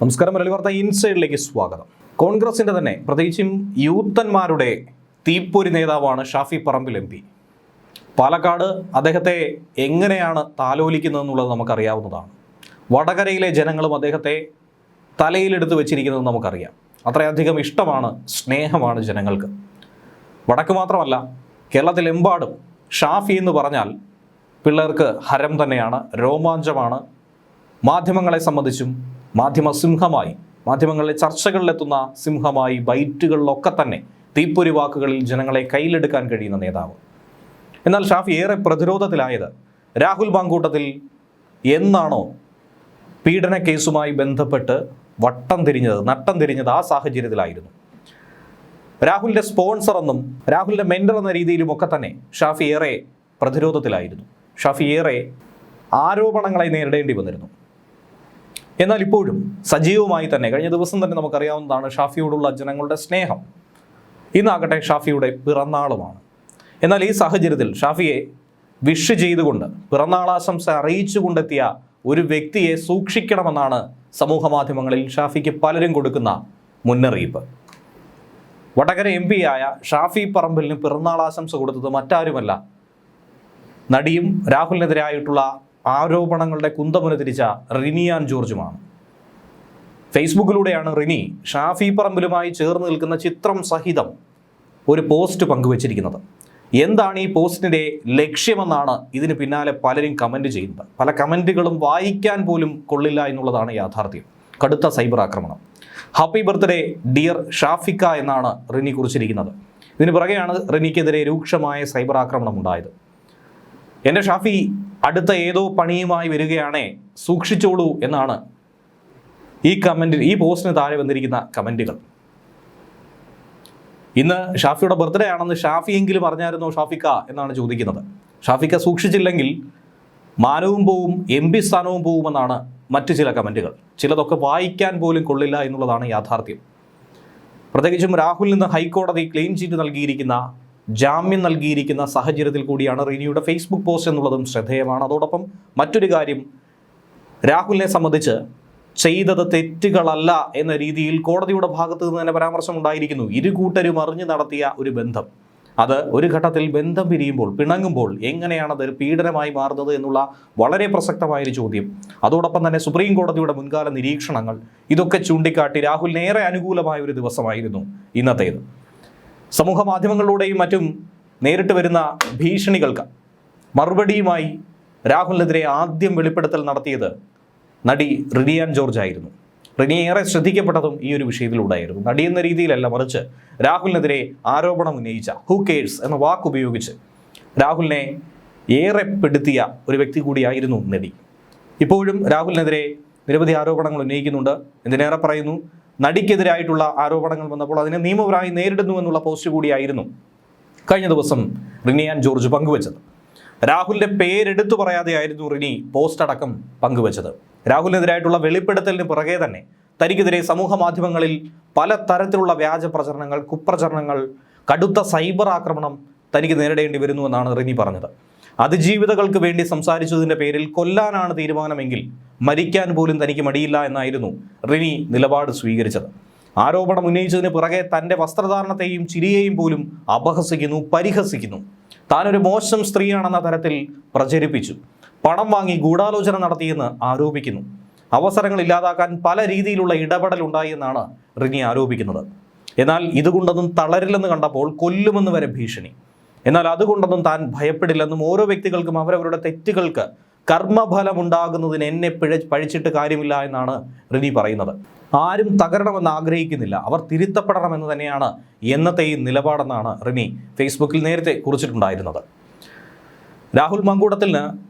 നമസ്കാരം. മലയാളി വാർത്ത ഇൻസൈഡിലേക്ക് സ്വാഗതം. കോൺഗ്രസിന്റെ തന്നെ പ്രത്യേകിച്ചും യൂത്തന്മാരുടെ തീപ്പൊരി നേതാവാണ് ഷാഫി പറമ്പിൽ MP. പാലക്കാട് അദ്ദേഹത്തെ എങ്ങനെയാണ് താലോലിക്കുന്നതെന്നുള്ളത് നമുക്കറിയാവുന്നതാണ്. വടകരയിലെ ജനങ്ങളും അദ്ദേഹത്തെ തലയിലെടുത്ത് വെച്ചിരിക്കുന്നത് നമുക്കറിയാം. അത്രയധികം ഇഷ്ടമാണ്, സ്നേഹമാണ് ജനങ്ങൾക്ക്. വടക്ക് മാത്രമല്ല, കേരളത്തിലെമ്പാടും ഷാഫി എന്ന് പറഞ്ഞാൽ പിള്ളേർക്ക് ഹരം തന്നെയാണ്, രോമാഞ്ചമാണ്. മാധ്യമങ്ങളെ സംബന്ധിച്ചും മാധ്യമസിംഹമായി, മാധ്യമങ്ങളിലെ ചർച്ചകളിലെത്തുന്ന സിംഹമായി, ബൈറ്റുകളിലൊക്കെ തന്നെ തീപ്പൊരി വാക്കുകളിൽ ജനങ്ങളെ കയ്യിലെടുക്കാൻ കഴിയുന്ന നേതാവ്. എന്നാൽ ഷാഫി ഏറെ പ്രതിരോധത്തിലായത് രാഹുൽ മാങ്കൂട്ടത്തിൽ എന്നാണോ പീഡന കേസുമായി ബന്ധപ്പെട്ട് നട്ടം തിരിഞ്ഞത് ആ സാഹചര്യത്തിലായിരുന്നു. രാഹുലിൻ്റെ സ്പോൺസർ എന്നും രാഹുലിൻ്റെ മെൻറ്റർ എന്ന രീതിയിലുമൊക്കെ തന്നെ ഷാഫി ഏറെ പ്രതിരോധത്തിലായിരുന്നു. ഷാഫി ഏറെ ആരോപണങ്ങളെ നേരിടേണ്ടി വന്നിരുന്നു. എന്നാൽ ഇപ്പോഴും സജീവമായി തന്നെ കഴിഞ്ഞ ദിവസം തന്നെ നമുക്കറിയാവുന്നതാണ് ഷാഫിയോടുള്ള ജനങ്ങളുടെ സ്നേഹം. ഇന്നാകട്ടെ ഷാഫിയുടെ പിറന്നാളുമാണ്. എന്നാൽ ഈ സാഹചര്യത്തിൽ ഷാഫിയെ വിഷ് ചെയ്തുകൊണ്ട് പിറന്നാളാശംസ അറിയിച്ചുകൊണ്ടെത്തിയ ഒരു വ്യക്തിയെ സൂക്ഷിക്കണമെന്നാണ് സമൂഹ മാധ്യമങ്ങളിൽ ഷാഫിക്ക് പലരും കൊടുക്കുന്ന മുന്നറിയിപ്പ്. വടകര MP ആയ ഷാഫി പറമ്പിലിന് പിറന്നാളാശംസ കൊടുത്തത് മറ്റാരുമല്ല, നടിയും രാഹുലിനെതിരായിട്ടുള്ള ആരോപണങ്ങളുടെ കുന്തമുന തിരിച്ച റിനി ആൻ ജോർജുമാണ്. ഫേസ്ബുക്കിലൂടെയാണ് റിനി ഷാഫി പറമ്പിലുമായി ചേർന്ന് നിൽക്കുന്ന ചിത്രം സഹിതം ഒരു പോസ്റ്റ് പങ്കുവച്ചിരിക്കുന്നത്. എന്താണ് ഈ പോസ്റ്റിൻ്റെ ലക്ഷ്യമെന്നാണ് ഇതിന് പിന്നാലെ പലരും കമൻറ്റ് ചെയ്യുന്നത്. പല കമൻറ്റുകളും വായിക്കാൻ പോലും കൊള്ളില്ല എന്നുള്ളതാണ് യാഥാർത്ഥ്യം. കടുത്ത സൈബർ ആക്രമണം. ഹാപ്പി ബർത്ത്ഡേ ഡിയർ ഷാഫിക്ക എന്നാണ് റിനി കുറിച്ചിരിക്കുന്നത്. ഇതിന് പുറകെയാണ് റിനിക്കെതിരെ രൂക്ഷമായ സൈബർ ആക്രമണം ഉണ്ടായത്. എൻ്റെ ഷാഫി അടുത്ത ഏതോ പണിയുമായി വരികയാണേ, സൂക്ഷിച്ചോളൂ എന്നാണ് ഈ പോസ്റ്റിന് താഴെ വന്നിരിക്കുന്ന കമൻറ്റുകൾ. ഇന്ന് ഷാഫിയുടെ ബർത്ത്ഡേ ആണെന്ന് ഷാഫിയെങ്കിലും അറിഞ്ഞായിരുന്നോ ഷാഫിക്ക എന്നാണ് ചോദിക്കുന്നത്. ഷാഫിക്ക സൂക്ഷിച്ചില്ലെങ്കിൽ മാനവും പോവും, MP സ്ഥാനവും പോവുമെന്നാണ് മറ്റു ചില കമൻറ്റുകൾ. ചിലതൊക്കെ വായിക്കാൻ പോലും കൊള്ളില്ല എന്നുള്ളതാണ് യാഥാർത്ഥ്യം. പ്രത്യേകിച്ചും രാഹുലിൽ നിന്ന് ഹൈക്കോടതി ക്ലീൻ ചീറ്റ് നൽകിയിരിക്കുന്ന, ജാമ്യം നൽകിയിരിക്കുന്ന സാഹചര്യത്തിൽ കൂടിയാണ് റിനിയുടെ ഫേസ്ബുക്ക് പോസ്റ്റ് എന്നുള്ളതും ശ്രദ്ധേയമാണ്. അതോടൊപ്പം മറ്റൊരു കാര്യം, രാഹുലിനെ സംബന്ധിച്ച് ചെയ്തത് തെറ്റുകളല്ല എന്ന രീതിയിൽ കോടതിയുടെ ഭാഗത്ത് നിന്ന് തന്നെ പരാമർശം ഉണ്ടായിരിക്കുന്നു. ഇരു കൂട്ടരും അറിഞ്ഞു നടത്തിയ ഒരു ബന്ധം, അത് ഒരു ഘട്ടത്തിൽ ബന്ധം പിരിയുമ്പോൾ, പിണങ്ങുമ്പോൾ എങ്ങനെയാണ് അത് പീഡനമായി മാറുന്നത് എന്നുള്ള വളരെ പ്രസക്തമായൊരു ചോദ്യം. അതോടൊപ്പം തന്നെ സുപ്രീം കോടതിയുടെ മുൻകാല നിരീക്ഷണങ്ങൾ, ഇതൊക്കെ ചൂണ്ടിക്കാട്ടി രാഹുലിന് ഏറെ അനുകൂലമായ ഒരു ദിവസമായിരുന്നു ഇന്നത്തേത്. സമൂഹ മാധ്യമങ്ങളിലൂടെയും മറ്റും നേരിട്ട് വരുന്ന ഭീഷണികൾക്ക് മറുപടിയുമായി രാഹുലിനെതിരെ ആദ്യം വെളിപ്പെടുത്തൽ നടത്തിയത് നടി റിനി ആൻ ജോർജ് ആയിരുന്നു. റിനി ഏറെ ശ്രദ്ധിക്കപ്പെട്ടതും ഈ ഒരു വിഷയത്തിലൂടെയായിരുന്നു. നടി എന്ന രീതിയിലല്ല, മറിച്ച് രാഹുലിനെതിരെ ആരോപണം ഉന്നയിച്ച ഹൂ കേഴ്സ് എന്ന വാക്കുപയോഗിച്ച് രാഹുലിനെ ഏറെ പെടുത്തിയ ഒരു വ്യക്തി കൂടിയായിരുന്നു നടി. ഇപ്പോഴും രാഹുലിനെതിരെ നിരവധി ആരോപണങ്ങൾ ഉന്നയിക്കുന്നുണ്ട്. എന്തിനേറെ പറയുന്നു, നടിക്കെതിരായിട്ടുള്ള ആരോപണങ്ങൾ വന്നപ്പോൾ അതിനെ നിയമപരമായി നേരിടുന്നു എന്നുള്ള പോസ്റ്റ് കൂടിയായിരുന്നു കഴിഞ്ഞ ദിവസം റിനി ആൻ ജോർജ് പങ്കുവച്ചത്. രാഹുലിൻ്റെ പേരെടുത്തു പറയാതെയായിരുന്നു റിനി പോസ്റ്റ് അടക്കം പങ്കുവച്ചത്. രാഹുലിനെതിരായിട്ടുള്ള വെളിപ്പെടുത്തലിന് പുറകെ തന്നെ തനിക്കെതിരെ സമൂഹ മാധ്യമങ്ങളിൽ പല തരത്തിലുള്ള വ്യാജ പ്രചരണങ്ങൾ, കുപ്രചരണങ്ങൾ, കടുത്ത സൈബർ ആക്രമണം തനിക്ക് നേരിടേണ്ടി വരുന്നുവെന്നാണ് റിനി പറഞ്ഞത്. അതിജീവിതകൾക്ക് വേണ്ടി സംസാരിച്ചതിൻ്റെ പേരിൽ കൊല്ലാനാണ് തീരുമാനമെങ്കിൽ മരിക്കാൻ പോലും തനിക്ക് മടിയില്ല എന്നായിരുന്നു റിനി നിലപാട് സ്വീകരിച്ചത്. ആരോപണം ഉന്നയിച്ചതിന് പിറകെ തൻ്റെ വസ്ത്രധാരണത്തെയും ചിരിയെയും പോലും അപഹസിക്കുന്നു, പരിഹസിക്കുന്നു. താനൊരു മോശം സ്ത്രീയാണെന്ന തരത്തിൽ പ്രചരിപ്പിച്ചു. പണം വാങ്ങി ഗൂഢാലോചന നടത്തിയെന്ന് ആരോപിക്കുന്നു. അവസരങ്ങൾ ഇല്ലാതാക്കാൻ പല രീതിയിലുള്ള ഇടപെടൽ ഉണ്ടായി എന്നാണ് റിനി ആരോപിക്കുന്നത്. എന്നാൽ ഇതുകൊണ്ടൊന്നും തളരില്ലെന്ന് കണ്ടപ്പോൾ കൊല്ലുമെന്ന് വരെ ഭീഷണി. എന്നാൽ അതുകൊണ്ടൊന്നും താൻ ഭയപ്പെടില്ലെന്നും ഓരോ വ്യക്തികൾക്കും അവരവരുടെ തെറ്റുകൾക്ക് കർമ്മഫലം ഉണ്ടാകുന്നതിന് എന്നെ പഴിച്ചിട്ട് കാര്യമില്ല എന്നാണ് റിനി പറയുന്നത്. ആരും തകരണമെന്ന് ആഗ്രഹിക്കുന്നില്ല, അവർ തിരുത്തപ്പെടണമെന്ന് തന്നെയാണ് എന്നത്തെയും നിലപാടെന്നാണ് റിനി ഫേസ്ബുക്കിൽ നേരത്തെ കുറിച്ചിട്ടുണ്ടായിരുന്നത്. രാഹുൽ മാങ്കൂട്ടത്തിന്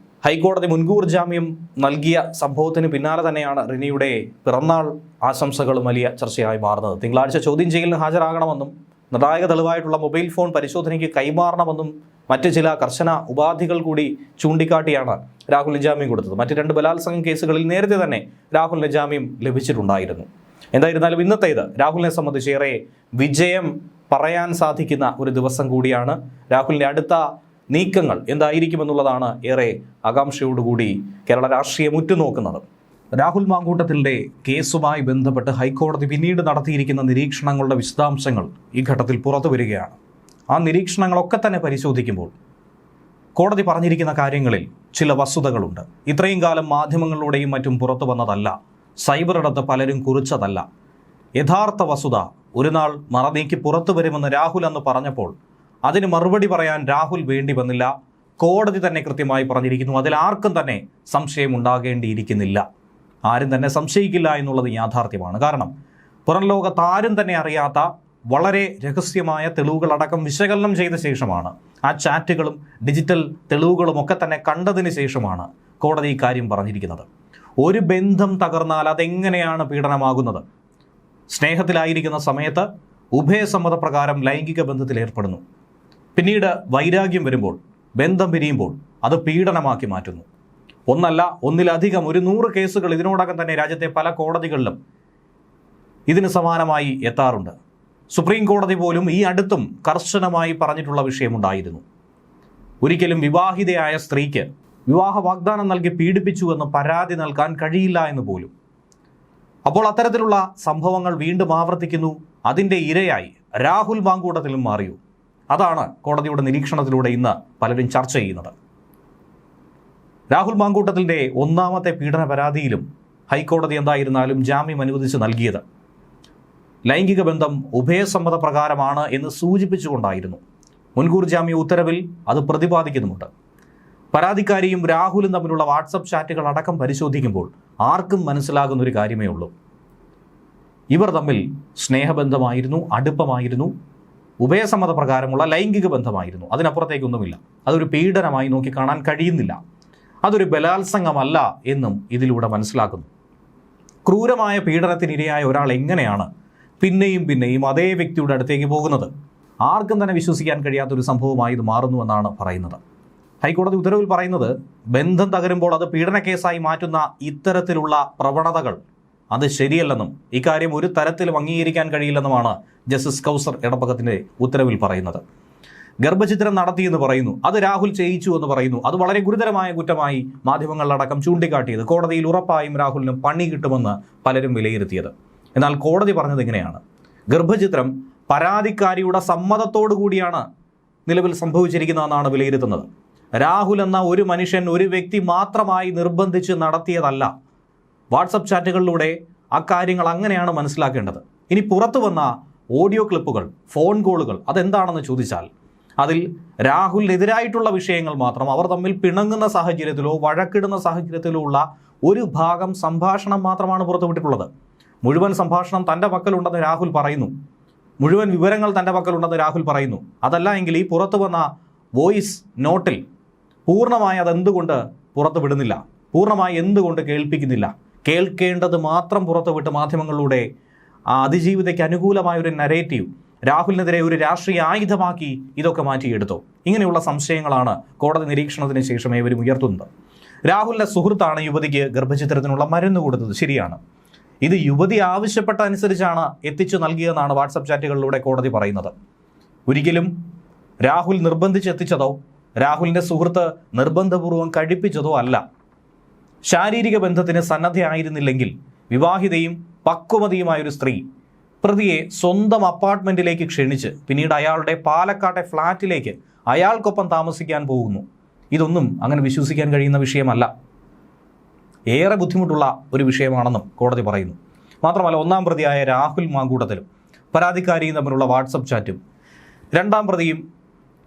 ഹൈക്കോടതി മുൻകൂർ ജാമ്യം നൽകിയ സംഭവത്തിന് പിന്നാലെ തന്നെയാണ് റിനിയുടെ പിറന്നാൾ ആശംസകളും വലിയ ചർച്ചയായി മാറുന്നത്. തിങ്കളാഴ്ച ചോദ്യം ചെയ്യലിന് ഹാജരാകണമെന്നും നിർണായക തെളിവായിട്ടുള്ള മൊബൈൽ ഫോൺ പരിശോധനയ്ക്ക് കൈമാറണമെന്നും മറ്റ് ചില കർശന ഉപാധികൾ കൂടി ചൂണ്ടിക്കാട്ടിയാണ് രാഹുലിന് ജാമ്യം കൊടുത്തത്. മറ്റ് 2 ബലാത്സംഗ കേസുകളിൽ നേരത്തെ തന്നെ രാഹുലിന് ജാമ്യം ലഭിച്ചിട്ടുണ്ടായിരുന്നു. എന്തായിരുന്നാലും ഇന്നത്തേത് രാഹുലിനെ സംബന്ധിച്ചേറെ വിജയം പറയാൻ സാധിക്കുന്ന ഒരു ദിവസം കൂടിയാണ്. രാഹുലിൻ്റെ അടുത്ത നീക്കങ്ങൾ എന്തായിരിക്കുമെന്നുള്ളതാണ് ഏറെ ആകാംക്ഷയോടുകൂടി കേരള രാഷ്ട്രീയം ഉറ്റുനോക്കുന്നത്. രാഹുൽ മാങ്കൂട്ടത്തിൻ്റെ കേസുമായി ബന്ധപ്പെട്ട് ഹൈക്കോടതി പിന്നീട് നടത്തിയിരിക്കുന്ന നിരീക്ഷണങ്ങളുടെ വിശദാംശങ്ങൾ ഈ ഘട്ടത്തിൽ പുറത്തു വരികയാണ്. ആ നിരീക്ഷണങ്ങളൊക്കെ തന്നെ പരിശോധിക്കുമ്പോൾ കോടതി പറഞ്ഞിരിക്കുന്ന കാര്യങ്ങളിൽ ചില വസ്തുതകളുണ്ട്. ഇത്രയും കാലം മാധ്യമങ്ങളിലൂടെയും മറ്റും പുറത്തു വന്നതല്ല, സൈബറിടത്ത് പലരും കുറിച്ചതല്ല. യഥാർത്ഥ വസ്തുത ഒരു നാൾ മറനീക്കി പുറത്തു വരുമെന്ന് രാഹുൽ അന്ന് പറഞ്ഞപ്പോൾ അതിന് മറുപടി പറയാൻ രാഹുൽ വേണ്ടി വന്നില്ല. കോടതി തന്നെ കൃത്യമായി പറഞ്ഞിരിക്കുന്നു. അതിൽ ആർക്കും തന്നെ സംശയം ഉണ്ടാകേണ്ടിയിരിക്കുന്നില്ല. ആരും തന്നെ സംശയിക്കില്ല എന്നുള്ളത് യാഥാർത്ഥ്യമാണ്. കാരണം പുറം ലോകത്ത് ആരും തന്നെ അറിയാത്ത വളരെ രഹസ്യമായ തെളിവുകളടക്കം വിശകലനം ചെയ്ത ശേഷമാണ്, ആ ചാറ്റുകളും ഡിജിറ്റൽ തെളിവുകളും ഒക്കെ തന്നെ കണ്ടതിന് ശേഷമാണ് കോടതി ഈ കാര്യം പറഞ്ഞിരിക്കുന്നത്. ഒരു ബന്ധം തകർന്നാൽ അതെങ്ങനെയാണ് പീഡനമാകുന്നത്? സ്നേഹത്തിലായിരിക്കുന്ന സമയത്ത് ഉഭയസമ്മതപ്രകാരം ലൈംഗിക ബന്ധത്തിൽ ഏർപ്പെടുന്നു. പിന്നീട് വൈരാഗ്യം വരുമ്പോൾ, ബന്ധം പിരിയുമ്പോൾ അത് പീഡനമാക്കി മാറ്റുന്നു. ഒന്നല്ല, ഒന്നിലധികം 100 കേസുകൾ ഇതിനോടകം തന്നെ രാജ്യത്തെ പല കോടതികളിലും ഇതിന് സമാനമായി എത്താറുണ്ട്. സുപ്രീം കോടതി പോലും ഈ അടുത്തും കർശനമായി പറഞ്ഞിട്ടുള്ള വിഷയമുണ്ടായിരുന്നു. ഒരിക്കലും വിവാഹിതയായ സ്ത്രീക്ക് വിവാഹ വാഗ്ദാനം നൽകി പീഡിപ്പിച്ചുവെന്ന് പരാതി നൽകാൻ കഴിയില്ല എന്ന് പോലും. അപ്പോൾ അത്തരത്തിലുള്ള സംഭവങ്ങൾ വീണ്ടും ആവർത്തിക്കുന്നു. അതിൻ്റെ ഇരയായി രാഹുൽ മാങ്കൂട്ടത്തിലും മാറിയോ? അതാണ് കോടതിയുടെ നിരീക്ഷണത്തിലൂടെ ഇന്ന് പലരും ചർച്ച ചെയ്യുന്നത്. രാഹുൽ മാങ്കൂട്ടത്തിൻ്റെ ഒന്നാമത്തെ പീഡന പരാതിയിലും ഹൈക്കോടതി എന്തായിരുന്നാലും ജാമ്യം അനുവദിച്ച് നൽകിയത് ലൈംഗിക ബന്ധം ഉഭയസമ്മത പ്രകാരമാണ് എന്ന് സൂചിപ്പിച്ചുകൊണ്ടായിരുന്നു. മുൻകൂർ ജാമ്യ ഉത്തരവിൽ അത് പ്രതിപാദിക്കുന്നുമുണ്ട്. പരാതിക്കാരിയും രാഹുലും തമ്മിലുള്ള വാട്സപ്പ് ചാറ്റുകൾ അടക്കം പരിശോധിക്കുമ്പോൾ ആർക്കും മനസ്സിലാകുന്നൊരു കാര്യമേ ഉള്ളൂ. ഇവർ തമ്മിൽ സ്നേഹബന്ധമായിരുന്നു, അടുപ്പമായിരുന്നു, ഉഭയസമ്മത പ്രകാരമുള്ള ലൈംഗിക ബന്ധമായിരുന്നു. അതിനപ്പുറത്തേക്കൊന്നുമില്ല. അതൊരു പീഡനമായി നോക്കിക്കാണാൻ കഴിയുന്നില്ല. അതൊരു ബലാത്സംഗമല്ല എന്നും ഇതിലൂടെ മനസ്സിലാക്കുന്നു. ക്രൂരമായ പീഡനത്തിനിരയായ ഒരാൾ എങ്ങനെയാണ് പിന്നെയും പിന്നെയും അതേ വ്യക്തിയുടെ അടുത്തേക്ക് പോകുന്നത്? ആർക്കും തന്നെ വിശ്വസിക്കാൻ കഴിയാത്തൊരു സംഭവമായി ഇത് മാറുന്നുവെന്നാണ് പറയുന്നത്. ഹൈക്കോടതി ഉത്തരവിൽ പറയുന്നത് ബന്ധം തകരുമ്പോൾ അത് പീഡന കേസായി മാറ്റുന്ന ഇത്തരത്തിലുള്ള പ്രവണതകൾ അത് ശരിയല്ലെന്നും ഇക്കാര്യം ഒരു തരത്തിലും അംഗീകരിക്കാൻ കഴിയില്ലെന്നുമാണ് ജസ്റ്റിസ് കൗസർ എടപ്പകത്തിൻ്റെ ഉത്തരവിൽ പറയുന്നത്. ഗർഭചിത്രം നടത്തിയെന്ന് പറയുന്നു, അത് രാഹുൽ ചെയ്യിച്ചു എന്ന് പറയുന്നു. അത് വളരെ ഗുരുതരമായ കുറ്റമായി മാധ്യമങ്ങളിലടക്കം ചൂണ്ടിക്കാട്ടിയത് കോടതിയിൽ ഉറപ്പായും രാഹുലിന് പണി കിട്ടുമെന്ന് പലരും വിലയിരുത്തിയത്. എന്നാൽ കോടതി പറഞ്ഞത് ഇങ്ങനെയാണ്: ഗർഭചിത്രം പരാതിക്കാരിയുടെ സമ്മതത്തോടു കൂടിയാണ് നിലവിൽ സംഭവിച്ചിരിക്കുന്നതെന്നാണ് വിലയിരുത്തുന്നത്. രാഹുൽ എന്ന ഒരു മനുഷ്യൻ, ഒരു വ്യക്തി മാത്രമായി നിർബന്ധിച്ച് നടത്തിയതല്ല. വാട്സപ്പ് ചാറ്റുകളിലൂടെ അക്കാര്യങ്ങൾ അങ്ങനെയാണ് മനസ്സിലാക്കേണ്ടത്. ഇനി പുറത്തു വന്ന ഓഡിയോ ക്ലിപ്പുകൾ, ഫോൺ കോളുകൾ അതെന്താണെന്ന് ചോദിച്ചാൽ അതിൽ രാഹുലിനെതിരായിട്ടുള്ള വിഷയങ്ങൾ മാത്രം, അവർ തമ്മിൽ പിണങ്ങുന്ന സാഹചര്യത്തിലോ വഴക്കിടുന്ന സാഹചര്യത്തിലോ ഉള്ള ഒരു ഭാഗം സംഭാഷണം മാത്രമാണ് പുറത്തുവിട്ടിട്ടുള്ളത്. മുഴുവൻ സംഭാഷണം തൻ്റെ പക്കലുണ്ടെന്ന് രാഹുൽ പറയുന്നു. മുഴുവൻ വിവരങ്ങൾ തൻ്റെ പക്കലുണ്ടെന്ന് രാഹുൽ പറയുന്നു. അതല്ല എങ്കിൽ ഈ പുറത്തു വന്ന വോയിസ് നോട്ടിൽ പൂർണ്ണമായി അതെന്തുകൊണ്ട് പുറത്തു വിടുന്നില്ല? പൂർണ്ണമായി എന്തുകൊണ്ട് കേൾപ്പിക്കുന്നില്ല? കേൾക്കേണ്ടത് മാത്രം പുറത്തുവിട്ട് മാധ്യമങ്ങളിലൂടെ അതിജീവിതയ്ക്ക് അനുകൂലമായ ഒരു നരേറ്റീവ് രാഹുലിനെതിരെ ഒരു രാഷ്ട്രീയ ആയുധമാക്കി ഇതൊക്കെ മാറ്റിയെടുത്തോ? ഇങ്ങനെയുള്ള സംശയങ്ങളാണ് കോടതി നിരീക്ഷണത്തിന് ശേഷം ഇവരും ഉയർത്തുന്നത്. രാഹുലിൻ്റെ സുഹൃത്താണ് യുവതിക്ക് ഗർഭചിത്രത്തിനുള്ള മരുന്ന് കൊടുത്തത്, ശരിയാണ്. ഇത് യുവതി ആവശ്യപ്പെട്ട അനുസരിച്ചാണ് എത്തിച്ചു നൽകിയതെന്നാണ് വാട്സപ്പ് ചാറ്റുകളിലൂടെ കോടതി പറയുന്നത്. ഒരിക്കലും രാഹുൽ നിർബന്ധിച്ചെത്തിച്ചതോ രാഹുലിൻ്റെ സുഹൃത്ത് നിർബന്ധപൂർവ്വം കഴിപ്പിച്ചതോ അല്ല. ശാരീരിക ബന്ധത്തിന് സന്നദ്ധയായിരുന്നില്ലെങ്കിൽ വിവാഹിതയും പക്വമതിയുമായൊരു സ്ത്രീ പ്രതിയെ സ്വന്തം അപ്പാർട്ട്മെൻറ്റിലേക്ക് ക്ഷണിച്ച് പിന്നീട് അയാളുടെ പാലക്കാട്ടെ ഫ്ലാറ്റിലേക്ക് അയാൾക്കൊപ്പം താമസിക്കാൻ പോകുന്നു. ഇതൊന്നും അങ്ങനെ വിശ്വസിക്കാൻ കഴിയുന്ന വിഷയമല്ല. ഏറെ ബുദ്ധിമുട്ടുള്ള ഒരു വിഷയമാണെന്നും കോടതി പറയുന്നു. മാത്രമല്ല, ഒന്നാം പ്രതിയായ രാഹുൽ മാങ്കൂട്ടത്തിലും പരാതിക്കാരിയും തമ്മിലുള്ള വാട്സപ്പ് ചാറ്റും, രണ്ടാം പ്രതിയും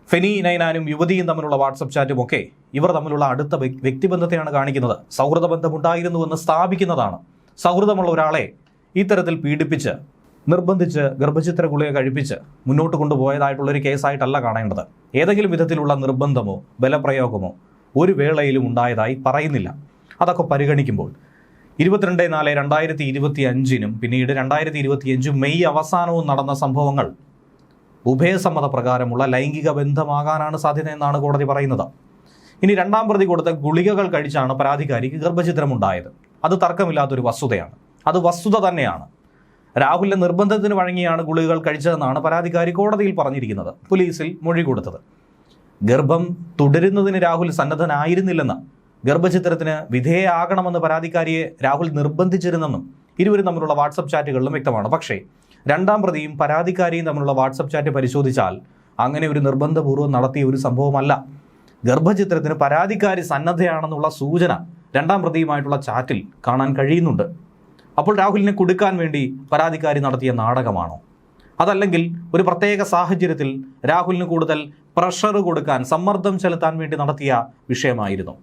ഫെനി നൈനാനും യുവതിയും തമ്മിലുള്ള വാട്സപ്പ് ചാറ്റും ഒക്കെ ഇവർ തമ്മിലുള്ള അടുത്ത വ്യക്തിബന്ധത്തെയാണ് കാണിക്കുന്നത്. സൗഹൃദ ബന്ധമുണ്ടായിരുന്നുവെന്ന് സ്ഥാപിക്കുന്നതാണ്. സൗഹൃദമുള്ള ഒരാളെ ഇത്തരത്തിൽ പീഡിപ്പിച്ച് നിർബന്ധിച്ച് ഗർഭചിത്ര ഗുളിക കഴിപ്പിച്ച് മുന്നോട്ട് കൊണ്ടുപോയതായിട്ടുള്ളൊരു കേസായിട്ടല്ല കാണേണ്ടത്. ഏതെങ്കിലും വിധത്തിലുള്ള നിർബന്ധമോ ബലപ്രയോഗമോ ഒരു വേളയിലും ഉണ്ടായതായി പറയുന്നില്ല. അതൊക്കെ പരിഗണിക്കുമ്പോൾ 22/4/2025 പിന്നീട് 2025 മെയ് അവസാനവും നടന്ന സംഭവങ്ങൾ ഉഭയസമ്മത പ്രകാരമുള്ള ലൈംഗിക ബന്ധമാകാനാണ് സാധ്യതയെന്നാണ് കോടതി പറയുന്നത്. ഇനി രണ്ടാം പ്രതി കൊടുത്ത ഗുളികകൾ കഴിച്ചാണ് പരാതിക്കാരിക്ക് ഗർഭചിത്രമുണ്ടായത്. അത് തർക്കമില്ലാത്തൊരു വസ്തുതയാണ്. അത് വസ്തുത തന്നെയാണ്. രാഹുലിന്റെ നിർബന്ധത്തിന് വഴങ്ങിയാണ് ഗുളികകൾ കഴിച്ചതെന്നാണ് പരാതിക്കാരി കോടതിയിൽ പറഞ്ഞിരിക്കുന്നത്, പോലീസിൽ മൊഴി കൊടുത്തത്. ഗർഭം തുടരുന്നതിന് രാഹുൽ സന്നദ്ധനായിരുന്നില്ലെന്ന് ഗർഭചിത്രത്തിന് വിധേയയാകണമെന്ന് പരാതിക്കാരിയെ രാഹുൽ നിർബന്ധിച്ചിരുന്നെന്നും ഇരുവരും തമ്മിലുള്ള വാട്സപ്പ് ചാറ്റുകളിലും വ്യക്തമാണ്. പക്ഷേ രണ്ടാം പ്രതിയും പരാതിക്കാരിയും തമ്മിലുള്ള വാട്സപ്പ് ചാറ്റ് പരിശോധിച്ചാൽ അങ്ങനെ ഒരു നിർബന്ധപൂർവ്വം നടത്തിയ ഒരു സംഭവമല്ല. ഗർഭചിത്രത്തിന് പരാതിക്കാരി സന്നദ്ധയാണെന്നുള്ള സൂചന രണ്ടാം പ്രതിയുമായിട്ടുള്ള ചാറ്റിൽ കാണാൻ കഴിയുന്നുണ്ട്. അപ്പോൾ രാഹുലിനെ കുടുക്കാൻ വേണ്ടി പരാതിക്കാരി നടത്തിയ നാടകമാണോ? അതല്ലെങ്കിൽ ഒരു പ്രത്യേക സാഹചര്യത്തിൽ രാഹുലിന് കൂടുതൽ പ്രഷർ കൊടുക്കാൻ, സമ്മർദ്ദം ചെലുത്താൻ വേണ്ടി നടത്തിയ വിഷയമായിരുന്നു?